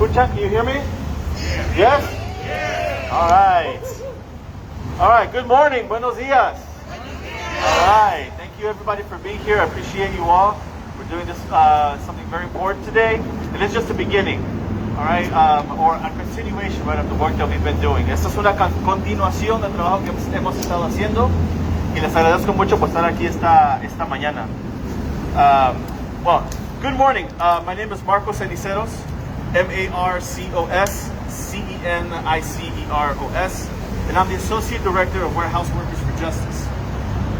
escuchan? Can you hear me? Yes? All right. All right, good morning. Buenos dias. All right. Thank you everybody for being here. I appreciate you all. We're doing this something very important today, and it's just the beginning. All right, or a continuation, right, of the work that we've been doing. Esta es una continuación del trabajo que hemos estado haciendo, y les agradezco mucho por estar aquí esta mañana. Well, good morning. My name is Marcos Ceniceros, Marcosceniceros, and I'm the Associate Director of Warehouse Workers for Justice.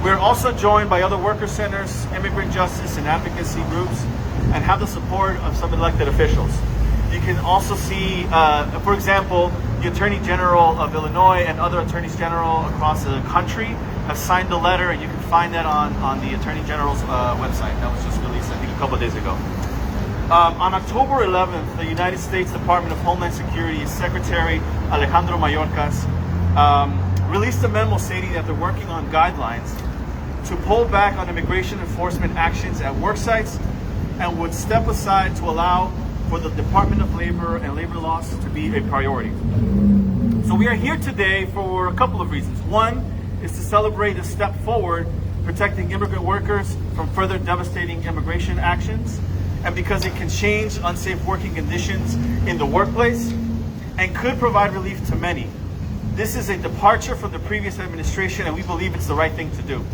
We're also joined by other worker centers, immigrant justice, and advocacy groups, and have the support of some elected officials. You can also see, for example, the Attorney General of Illinois and other Attorneys General across the country have signed a letter, and you can find that on the Attorney General's website. That was just released, I think, a couple of days ago. On October 11th, the United States Department of Homeland Security's Secretary Alejandro Mayorkas released a memo stating that they're working on guidelines to pull back on immigration enforcement actions at work sites and would step aside to allow for the Department of Labor and labor laws to be a priority. So we are here today for a couple of reasons. One is to celebrate a step forward protecting immigrant workers from further devastating immigration actions, and because it can change unsafe working conditions in the workplace and could provide relief to many. This is a departure from the previous administration, and we believe it's the right thing to do.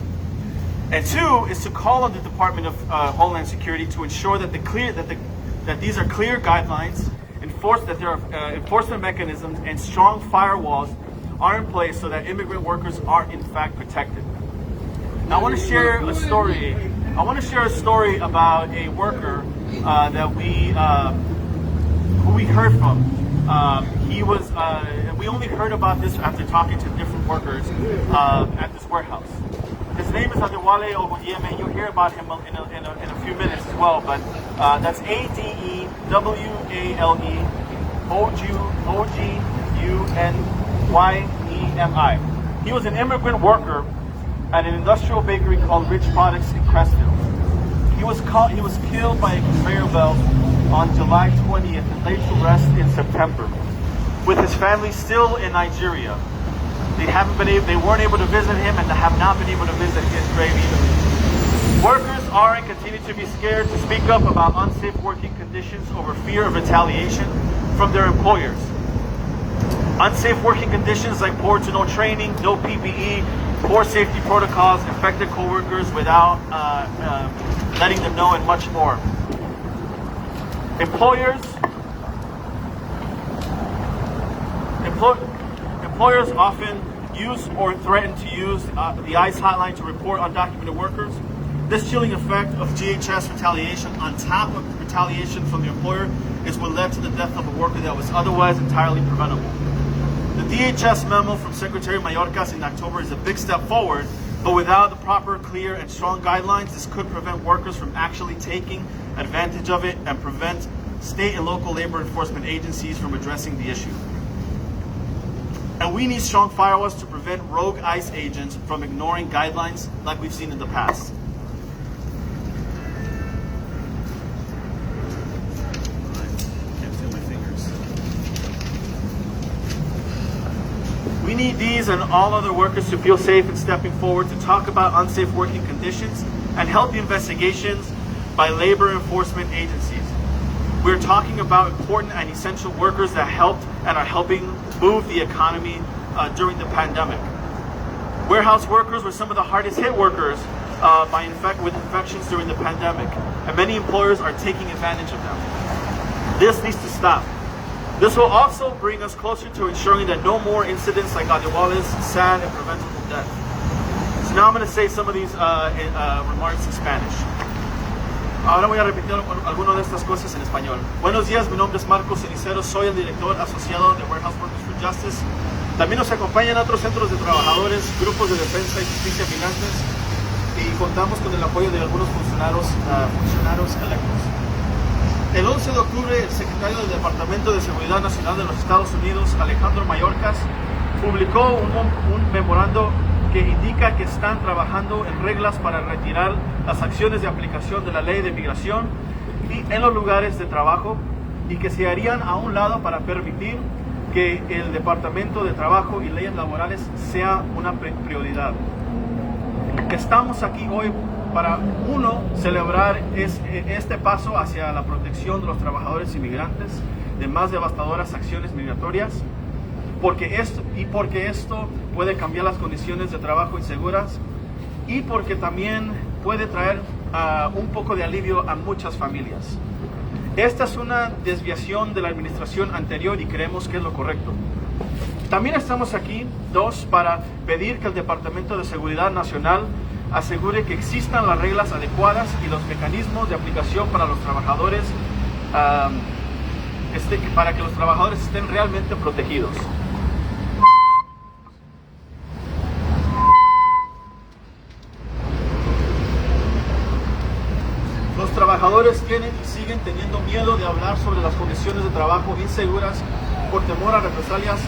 And two is to call on the Department of Homeland Security to ensure that these are clear guidelines, that there are enforcement mechanisms and strong firewalls are in place so that immigrant workers are in fact protected. Now I want to share a story. About a worker who we heard from. We only heard about this after talking to different workers at this warehouse. His name is Adewale Oguyeme. You'll hear about him in a few minutes as well, but that's Adewalenyi. He was an immigrant worker at an industrial bakery called Rich Products in Crestville. He was killed by a conveyor belt on July 20th and laid to rest in September, with his family still in Nigeria. They weren't able to visit him, and they have not been able to visit his grave either. Workers are and continue to be scared to speak up about unsafe working conditions over fear of retaliation from their employers. Unsafe working conditions like poor to no training, no PPE, poor safety protocols, affected coworkers without letting them know, and much more. Employers often use or threaten to use the ICE hotline to report undocumented workers. This chilling effect of DHS retaliation on top of retaliation from the employer is what led to the death of a worker that was otherwise entirely preventable. The DHS memo from Secretary Mayorkas in October is a big step forward, but without the proper, clear, and strong guidelines, this could prevent workers from actually taking advantage of it and prevent state and local labor enforcement agencies from addressing the issue. And we need strong firewalls to prevent rogue ICE agents from ignoring guidelines like we've seen in the past. We need these and all other workers to feel safe in stepping forward to talk about unsafe working conditions and healthy investigations by labor enforcement agencies. We're talking about important and essential workers that helped and are helping move the economy during the pandemic. Warehouse workers were some of the hardest hit workers with infections during the pandemic, and many employers are taking advantage of them. This needs to stop. This will also bring us closer to ensuring that no more incidents like Adewale's sad and preventable death. So now I'm going to say some of these remarks in Spanish. Ahora voy a repetir algunas de estas cosas en español. Buenos días, mi nombre es Marcos Ceniceros, soy el director asociado de Warehouse Workers for Justice. También nos acompañan otros centros de trabajadores, grupos de defensa y justicia migrantes, y contamos con el apoyo de algunos funcionarios electos. El 11 de octubre, el secretario del Departamento de Seguridad Nacional de los Estados Unidos, Alejandro Mayorkas, publicó un memorando que indica que están trabajando en reglas para retirar las acciones de aplicación de la ley de migración y en los lugares de trabajo y que se harían a un lado para permitir que el Departamento de Trabajo y Leyes Laborales sea una prioridad. Estamos aquí hoy para, uno, celebrar este paso hacia la protección de los trabajadores inmigrantes de más devastadoras acciones migratorias, porque esto puede cambiar las condiciones de trabajo inseguras y porque también puede traer un poco de alivio a muchas familias. Esta es una desviación de la administración anterior y creemos que es lo correcto. También estamos aquí, dos, para pedir que el Departamento de Seguridad Nacional asegure que existan las reglas adecuadas y los mecanismos de aplicación para los trabajadores, para que los trabajadores estén realmente protegidos. Los trabajadores tienen y siguen teniendo miedo de hablar sobre las condiciones de trabajo inseguras por temor a represalias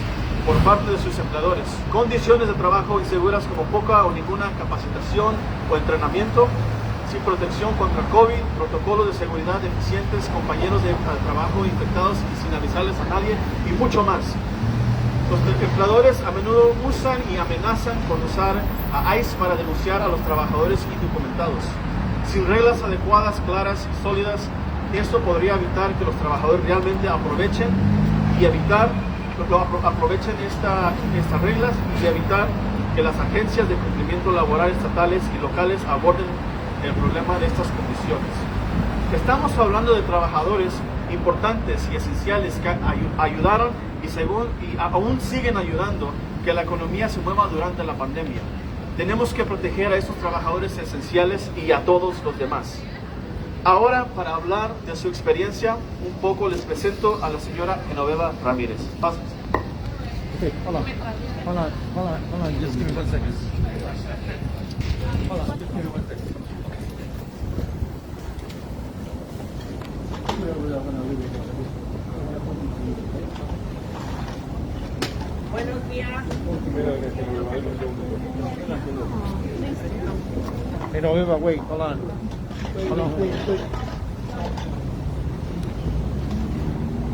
por parte de sus empleadores. Condiciones de trabajo inseguras como poca o ninguna capacitación o entrenamiento, sin protección contra COVID, protocolos de seguridad deficientes, compañeros de trabajo infectados y sin avisarles a nadie, y mucho más. Los empleadores a menudo usan y amenazan con usar a ICE para denunciar a los trabajadores indocumentados. Sin reglas adecuadas, claras y sólidas, esto podría evitar que los trabajadores realmente aprovechen estas reglas y evitar que las agencias de cumplimiento laboral estatales y locales aborden el problema de estas condiciones. Estamos hablando de trabajadores importantes y esenciales que ayudaron y aún siguen ayudando que la economía se mueva durante la pandemia. Tenemos que proteger a estos trabajadores esenciales y a todos los demás. Ahora, para hablar de su experiencia, un poco les presento a la señora Genoveva Ramírez. Pásense. Okay, hold on, just give me 1 second. Hold on, just give me 1 second. Buenos días. Hey, November, wait, hold on.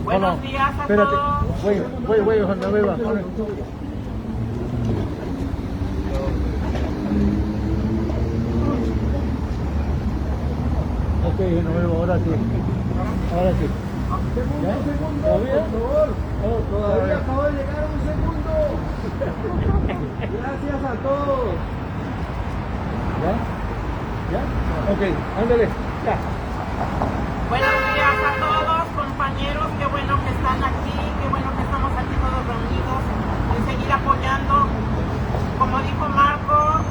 Buenos días a Espérate. todos. Wait, November. Hold on. Ok, November, ahora sí. ¿Ya? ¿Todavía? Por favor. Todavía acabo de llegar un segundo. Gracias a todos. ¿Ya? Ok, ándale, ya. Buenos días a todos, compañeros. Qué bueno que están aquí, qué bueno que estamos aquí todos reunidos y seguir apoyando. Como dijo Marco,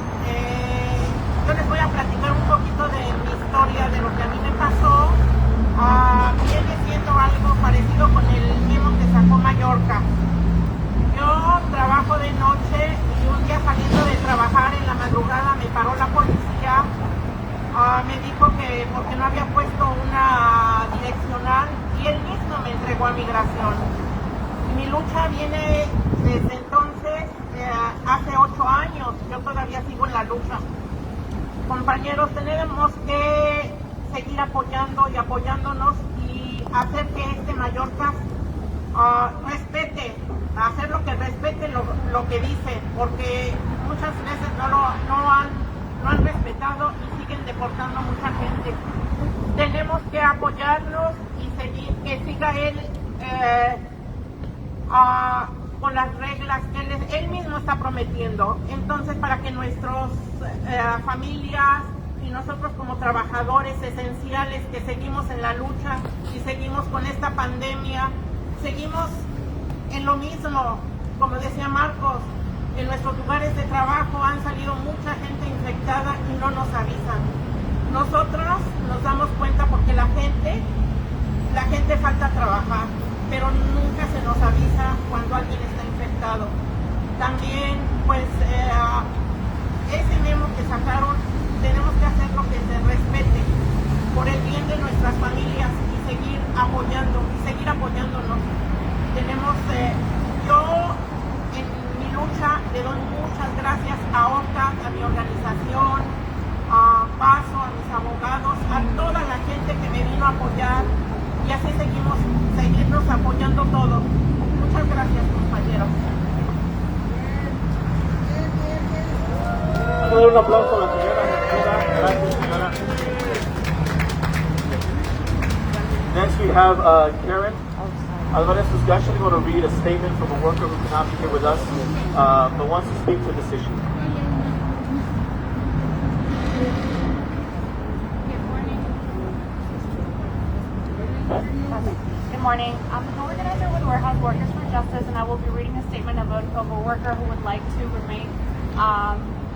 yo les voy a platicar un poquito de mi historia, de lo que a mí me pasó. Viene siendo algo parecido con el memo que sacó Mallorca. Yo trabajo de noche y un día saliendo de trabajar en la madrugada me paró la policía. Me dijo que porque no había puesto una direccional y él mismo me entregó a migración. Mi lucha viene desde entonces, hace 8 años, yo todavía sigo en la lucha. Compañeros, tenemos que seguir apoyando y apoyándonos y hacer que este Mallorca respete, hacer lo que respete lo que dice, porque muchas veces no han respetado y siguen deportando a mucha gente. Tenemos que apoyarnos y seguir, que siga él con las reglas que él mismo está prometiendo. Entonces, para que nuestras familias y nosotros como trabajadores esenciales que seguimos en la lucha y seguimos con esta pandemia, seguimos en lo mismo, como decía Marcos, en nuestros lugares de trabajo han salido mucha gente infectada y no nos avisan. Nosotros nos damos cuenta porque la gente falta trabajar, pero nunca se nos avisa cuando alguien está infectado. También, pues, ese memo que sacaron, tenemos que hacer lo que se respete por el bien de nuestras familias y seguir apoyándonos. Tenemos, yo en mi lucha le doy muchas gracias a ORCA, a mi organización, a Paso, a mis abogados, a toda la gente que me vino a apoyar y así seguimos un aplauso a la señora. Gracias, señora. Next we have Karen Alvarez, who's actually going to read a statement from a worker who cannot be here with us, but wants to speak to this issue. Good morning. I'm the co-organizer with Warehouse Workers for Justice, and I will be reading a statement of a worker who would like to remain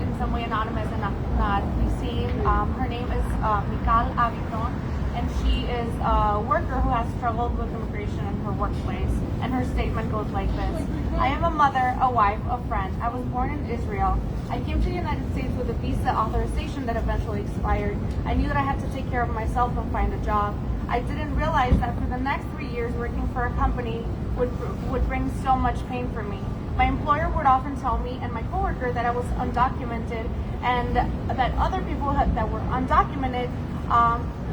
in some way anonymous and not be seen. Her name is Mical Aviton, and she is a worker who has struggled with immigration in her workplace. And her statement goes like this. I am a mother, a wife, a friend. I was born in Israel. I came to the United States with a visa authorization that eventually expired. I knew that I had to take care of myself and find a job. I didn't realize that for the next 3 years working for a company would bring so much pain for me. My employer would often tell me and my coworker that I was undocumented and that other people that were undocumented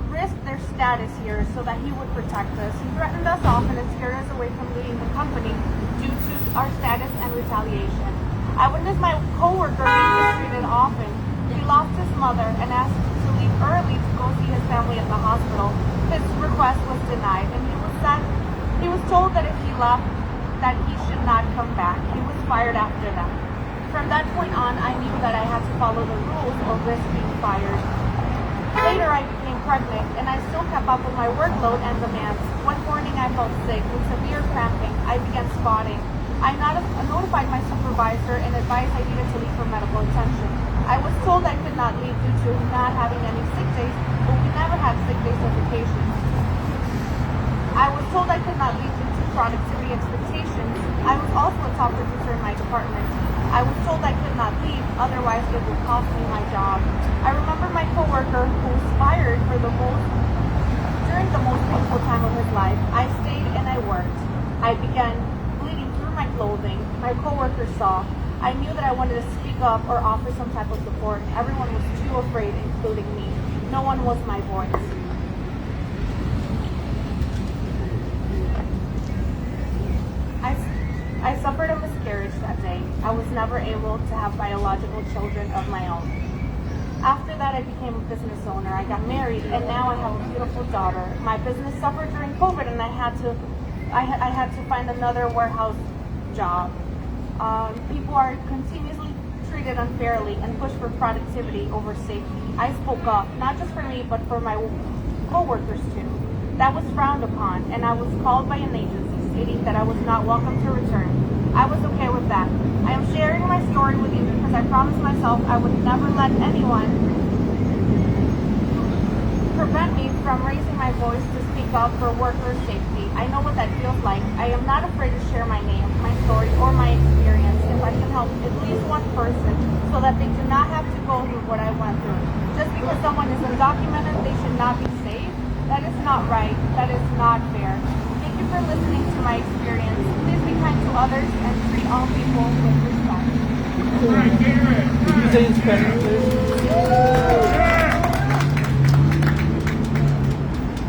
risked their status here so that he would protect us. He threatened us often and scared us away from leaving the company due to our status and retaliation. I witnessed my coworker being mistreated often. He lost his mother and asked to leave early to go see his family at the hospital. His request was denied, and he was told that if he left, that he should not come back. He was fired after that. From that point on, I knew that I had to follow the rules or risk being fired. Later, I became pregnant, and I still kept up with my workload and demands. One morning, I felt sick with severe cramping. I began spotting. I notified my supervisor and advised I needed to leave for medical attention. I was told I could not leave due to not having any sick days, but we never had sick days of vacation. I was told I could not leave due to productivity expectations. I was also a top producer in my department. I was told I could not leave, otherwise it would cost me my job. I remember my coworker who was fired during the most painful time of his life. I stayed and I worked. I began bleeding through my clothing. My coworker saw. I knew that I wanted to speak up or offer some type of support. Everyone was too afraid, including me. No one was my voice. I suffered a miscarriage that day. I was never able to have biological children of my own. After that, I became a business owner. I got married, and now I have a beautiful daughter. My business suffered during COVID, and I had to find another warehouse job. People are continuously treated unfairly and pushed for productivity over safety. I spoke up, not just for me, but for my co-workers too. That was frowned upon, and I was called by an agency stating that I was not welcome to return. I was okay with that. I am sharing my story with you because I promised myself I would never let anyone prevent me from raising my voice to speak up for workers' safety. I know what that feels like. I am not afraid to share my name, my story, or my experience if I can help at least one person so that they do not have to go through what I went through. Just because someone is undocumented, they should not be safe. That is not right. That is not fair. Thank you for listening to my experience. Please be kind to others and treat all people with respect. Did you say in Spanish, please?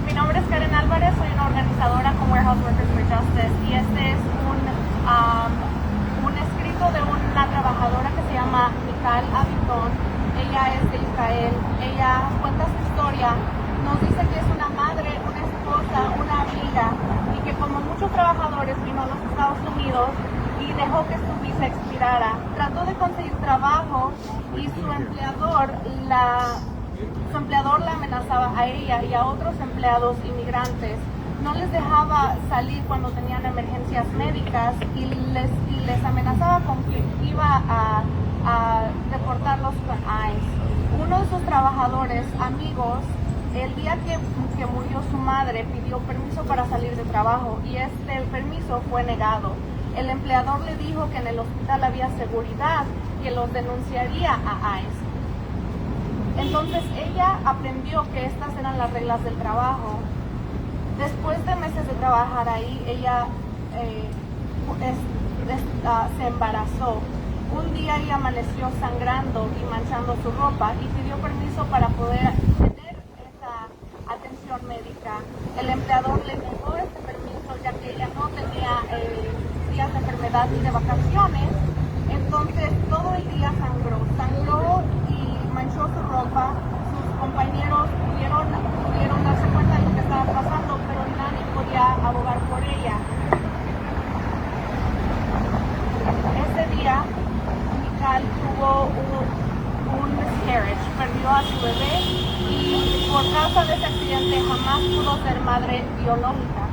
Mi nombre es Karen Álvarez, soy una organizadora con Warehouse Workers for Justice y este es un escrito de una trabajadora que se llama Mical Aviton. Ella es de Israel. Ella cuenta su historia. Nos dice que es una madre, una esposa, una amiga y que como muchos trabajadores vino a los Estados Unidos y dejó que su visa expirara. Trató de conseguir trabajo y su empleador la amenazaba a ella y a otros empleados inmigrantes. No les dejaba salir cuando tenían emergencias médicas y les amenazaba con que iba a deportarlos con ICE. Uno de sus trabajadores, amigos, el día que murió su madre pidió permiso para salir de trabajo y este permiso fue negado. El empleador le dijo que en el hospital había seguridad, que los denunciaría a ICE. Entonces ella aprendió que estas eran las reglas del trabajo. Después de meses de trabajar ahí, ella se embarazó. Un día ella amaneció sangrando y manchando su ropa y pidió permiso para poder tener esa atención médica. El empleador le negó este permiso ya que ella no tenía días de enfermedad ni de vacaciones. Entonces todo el día sangró y manchó su ropa, sus compañeros pudieron darse cuenta de lo que estaba pasando, pero nadie podía abogar por ella. Ese día, Mical tuvo un miscarriage, perdió a su bebé y por causa de ese accidente jamás pudo ser madre biológica.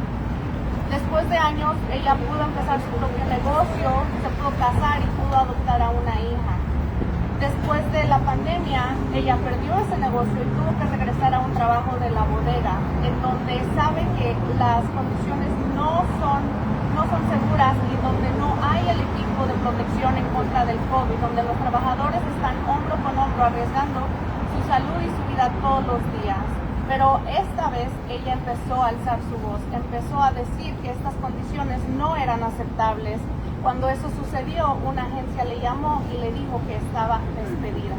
Después de años, ella pudo empezar su propio negocio, se pudo casar y pudo adoptar a una hija. Después de la pandemia, ella perdió ese negocio y tuvo que regresar a un trabajo de la bodega, en donde sabe que las condiciones no son seguras y donde no hay el equipo de protección en contra del COVID, donde los trabajadores están hombro con hombro arriesgando su salud y su vida todos los días. Pero esta vez ella empezó a alzar su voz, empezó a decir que estas condiciones no eran aceptables. Cuando eso sucedió, una agencia le llamó y le dijo que estaba despedida.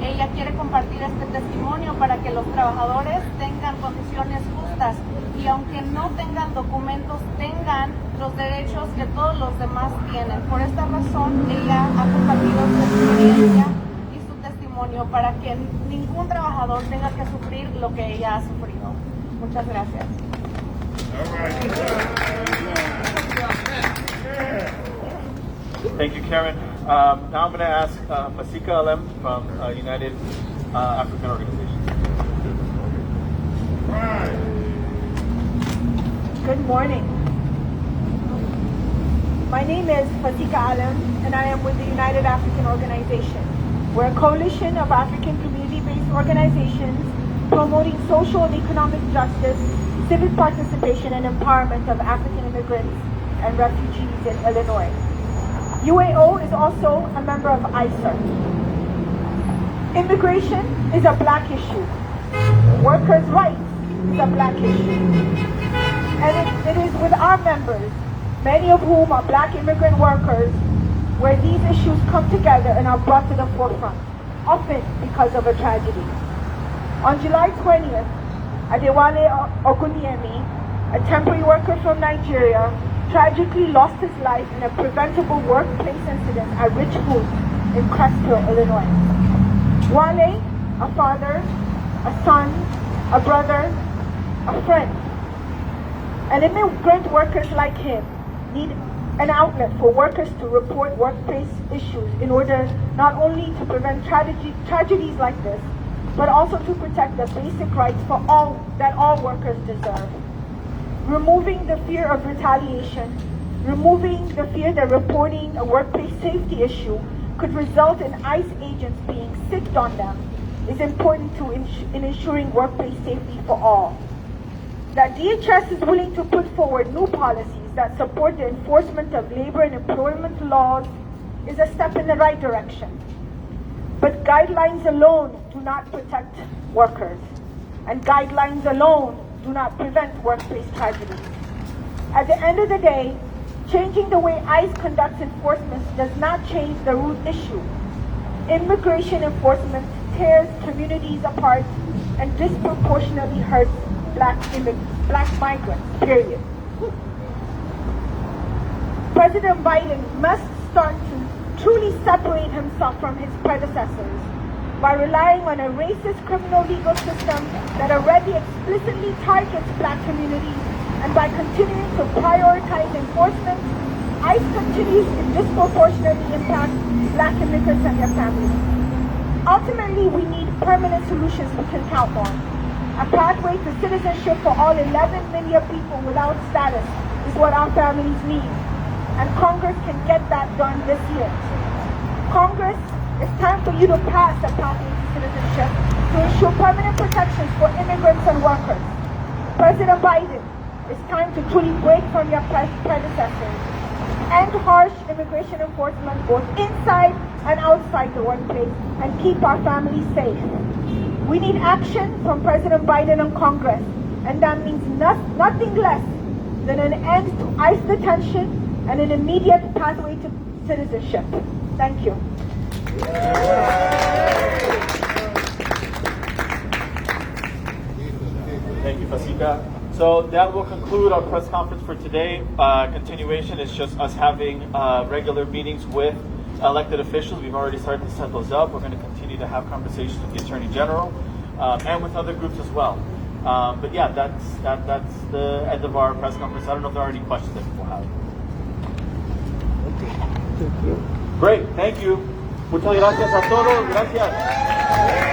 Ella quiere compartir este testimonio para que los trabajadores tengan condiciones justas y aunque no tengan documentos, tengan los derechos que todos los demás tienen. Por esta razón, ella ha compartido su experiencia y su testimonio para que ningún trabajador tenga que sufrir lo que ella ha sufrido. Muchas gracias. Thank you, Karen. Now I'm going to ask Masika Alem from United African Organization. Good morning. My name is Fatika Alem, and I am with the United African Organization. We're a coalition of African community-based organizations promoting social and economic justice, civic participation, and empowerment of African immigrants and refugees in Illinois. UAO is also a member of ICER. Immigration is a black issue. Workers' rights is a black issue. And it is with our members, many of whom are black immigrant workers, where these issues come together and are brought to the forefront, often because of a tragedy. On July 20th, Adewale Ogunyemi, a temporary worker from Nigeria, tragically lost his life in a preventable workplace incident at Rich Foods in Crestville, Illinois. Wale, a father, a son, a brother, a friend. And immigrant workers like him need an outlet for workers to report workplace issues in order not only to prevent tragedies like this, but also to protect the basic rights for all workers deserve. Removing the fear of retaliation, removing the fear that reporting a workplace safety issue could result in ICE agents being sicked on them is important in ensuring workplace safety for all. That DHS is willing to put forward new policies that support the enforcement of labor and employment laws is a step in the right direction. But guidelines alone do not protect workers, and guidelines alone do not prevent workplace tragedies. At the end of the day, changing the way ICE conducts enforcement does not change the root issue. Immigration enforcement tears communities apart and disproportionately hurts black migrants, period. President Biden must start to truly separate himself from his predecessors by relying on a racist criminal legal system that already explicitly targets black communities, and by continuing to prioritize enforcement, ICE continues to disproportionately impact black immigrants and their families. Ultimately, we need permanent solutions we can count on. A pathway to citizenship for all 11 million people without status is what our families need, and Congress can get that done this year. Congress, it's time for you to pass a pathway to citizenship to ensure permanent protections for immigrants and workers. President Biden, it's time to truly break from your predecessors. End harsh immigration enforcement both inside and outside the workplace and keep our families safe. We need action from President Biden and Congress, and that means nothing less than an end to ICE detention and an immediate pathway to citizenship. Thank you. Thank you, Fasika. So that will conclude our press conference for today. Continuation is just us having regular meetings with elected officials. We've already started to set those up. We're going to continue continue to have conversations with the Attorney General and with other groups as well. But yeah, that's the end of our press conference. I don't know if there are any questions that people have. Okay. Thank you. Great, thank you. Muchas gracias a todos. Gracias.